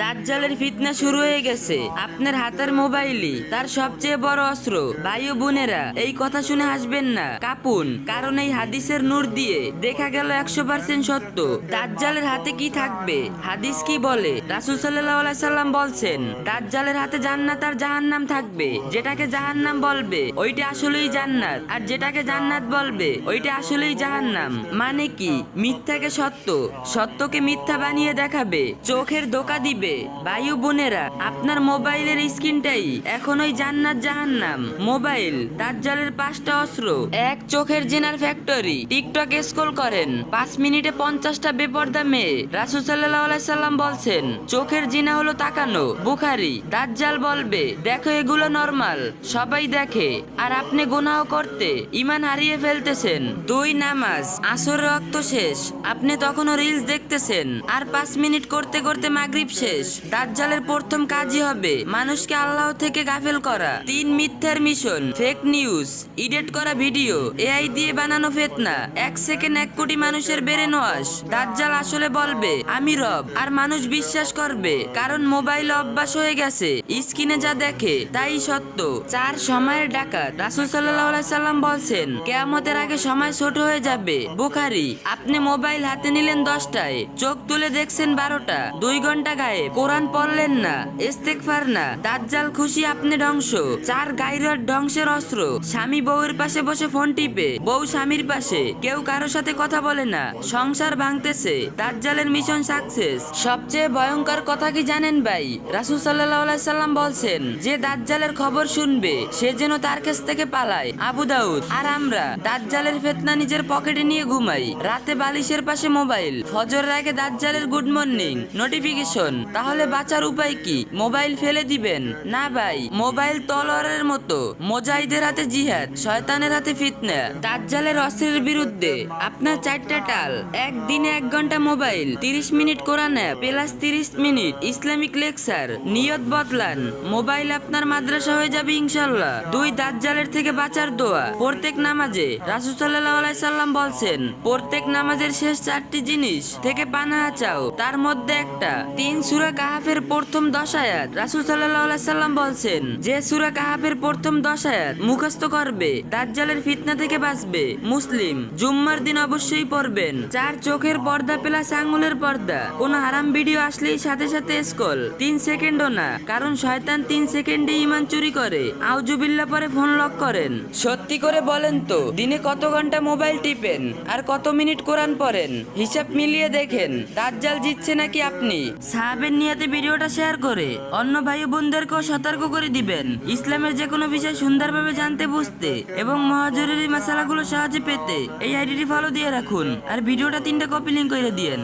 দাজ্জালের ফিতনা শুরু হয়ে গেছে। আপনার হাতের মোবাইলই তার সবচেয়ে বড় অস্ত্র। ভাই ও বোনেরা, এই কথা শুনে হাসবেন না, কাঁপুন, কারণ এই হাদিসের নূর দিয়ে দেখা গেল 100% সত্য। দাজ্জালের হাতে কি থাকবে? হাদিস কি বলে? রাসূল সাল্লাল্লাহু আলাইহি সাল্লাম বলছেন, দাজ্জালের হাতে জান্নাত আর জাহান্নাম থাকবে। যেটাকে জাহান্নাম বলবে ওইটা আসলেই জান্নাত, আর যেটাকে জান্নাত বলবে ওইটা আসলেই জাহান্নাম। মানে কি? মিথ্যাকে সত্য, সত্যকে মিথ্যা বানিয়ে দেখাবে, চোখের ধোঁকা দিবে। ভাই ও বোনেরা, আপনার মোবাইলের স্ক্রিনটাই এখন ওই জান্নাত জাহান্নাম। মোবাইল দাজ্জালের 5টা অস্ত্র। এক, চোখের জিনার ফ্যাক্টরি। টিকটক স্ক্রল করেন, 5 মিনিটে 50টা বেপরদা মেয়ে। রাসূল সাল্লাল্লাহু আলাইহি সাল্লাম বলছেন, চোখের জিনা হলো তাকানো। বুখারী। দাজ্জাল বলবে, দেখো এগুলো নরমাল, সবাই দেখে, আর আপনি গুনাহ করতে ঈমান হারিয়ে ফেলতেছেন। 2, নামাজ। আসরের ওয়াক্ত শেষ, আপনি তখনও রিলস দেখতেছেন, আর 5 মিনিট করতে করতে মাগরিব শেষ। দাজ্জালের প্রথম কাজই হবে মানুষকে আল্লাহ থেকে গাফেল করা। 3, মিথ্যার মিশন, ফেক নিউজ, এডিট করা ভিডিও, এআই দিয়ে বানানো ফিতনা। 1 সেকেন্ড 1 কোটি মানুষের ব্রেন ওয়াশ। দাজ্জাল আসলে বলবে আমি রব, আর মানুষ বিশ্বাস করবে, কারণ মোবাইল অভ্যাস হয়ে গেছে, স্ক্রিনে যা দেখে তাই সত্য। 4, সময়ের ডাকাত। রাসূল সাল্লাল্লাহু আলাইহি সাল্লাম বলছেন, কিয়ামতের আগে সময় ছোট হয়ে যাবে। বুখারী। আপনি মোবাইল হাতে নিলেন 10টায়, চোখ তুলে দেখছেন 12টা, 2 ঘন্টা গায়েব, কোরআন পড়লেন না, ইস্তেগফার না। দাজ্জাল খুশি, আপনি ধ্বংস। 4, গায়রত, ধ্বংসের অস্ত্র। স্বামী বউয়ের পাশে বসে ফোন টিপে, বউ স্বামীর পাশে, কেউ কারো সাথে কথা বলে না, সংসার ভাঙতেছে। দাজ্জালের মিশন সাকসেস। সবচেয়ে ভয়ঙ্কর কথা কি জানেন ভাই? রাসূল সাল্লাল্লাহু আলাইহি সাল্লাম বলছেন, যে দাজ্জালের খবর শুনবে সে যেন তার কাছ থেকে পালায়। আবু দাউদ। আর আমরা দাজ্জালের ফিতনা নিজের পকেটে নিয়ে ঘুমাই, রাতে বালিশের পাশে মোবাইল, ফজরের আগে দাজ্জালের গুড মর্নিং নোটিফিকেশন। তাহলে বাঁচার উপায় কি? মোবাইল ফেলে দিবেন? না ভাই, মোবাইল তলোয়ারের মতো, মুজাহিদের হাতে জিহাদ, শয়তানের হাতে ফিতনা। দাজ্জালের অস্ত্রের বিরুদ্ধে আপনার 4টা টাল। একদিনে 1 ঘন্টা মোবাইল, 30 মিনিট কোরআন অ্যাপ, প্লাস 30 মিনিট ইসলামিক লেকচার। নিয়ত বদলান, মোবাইল আপনার মাদ্রাসা হয়ে যাবে ইনশাআল্লাহ। 2, দাজ্জালের থেকে বাঁচার দোয়া। প্রত্যেক নামাজে রাসূল সাল্লাল্লাহু আলাইহি সাল্লাম বলছেন, প্রত্যেক নামাজের শেষ 4টি জিনিস থেকে পানাহা চাও, তার মধ্যে একটা। 3, সূরা কাহাফের প্রথম 10 আয়াত। রাসূল সাল্লাল্লাহু আলাইহি সাল্লাম বলছেন, যে সূরা কাহাফের প্রথম 10 আয়াত মুখস্থ করবে দাজ্জালের ফিতনা থেকে বাঁচবে। মুসলিম। জুম্মার দিন অবশ্যই পড়বেন। 4, চোখের পর্দা প্লাস আঙ্গুলের পর্দা। কোন হারাম ভিডিও আসলেই সাথে সাথে স্ক্রল, 3 সেকেন্ডও না, কারণ শয়তান 3 সেকেন্ডে ঈমান চুরি করে। আউযুবিল্লাহ পরে ফোন লক করেন। সত্যি করে বলেন তো, দিনে কত ঘন্টা মোবাইল টিপেন আর কত মিনিট কোরআন পড়েন? হিসাব মিলিয়ে দেখেন, দাজ্জাল জিতছে নাকি আপনি? সাহাবের নিয়তে ভিডিওটা শেয়ার করে অন্য ভাই বোনদেরকেও সতর্ক করে দিবেন। ইসলামের যে কোনো বিষয় সুন্দরভাবে জানতে, বুঝতে এবং মহাজরুরি মাসালাগুলো সহজে পেতে এই আইডিটি ফলো দিয়ে রাখুন, আর ভিডিওটা 3টা কপি লিংক করে দিয়েন।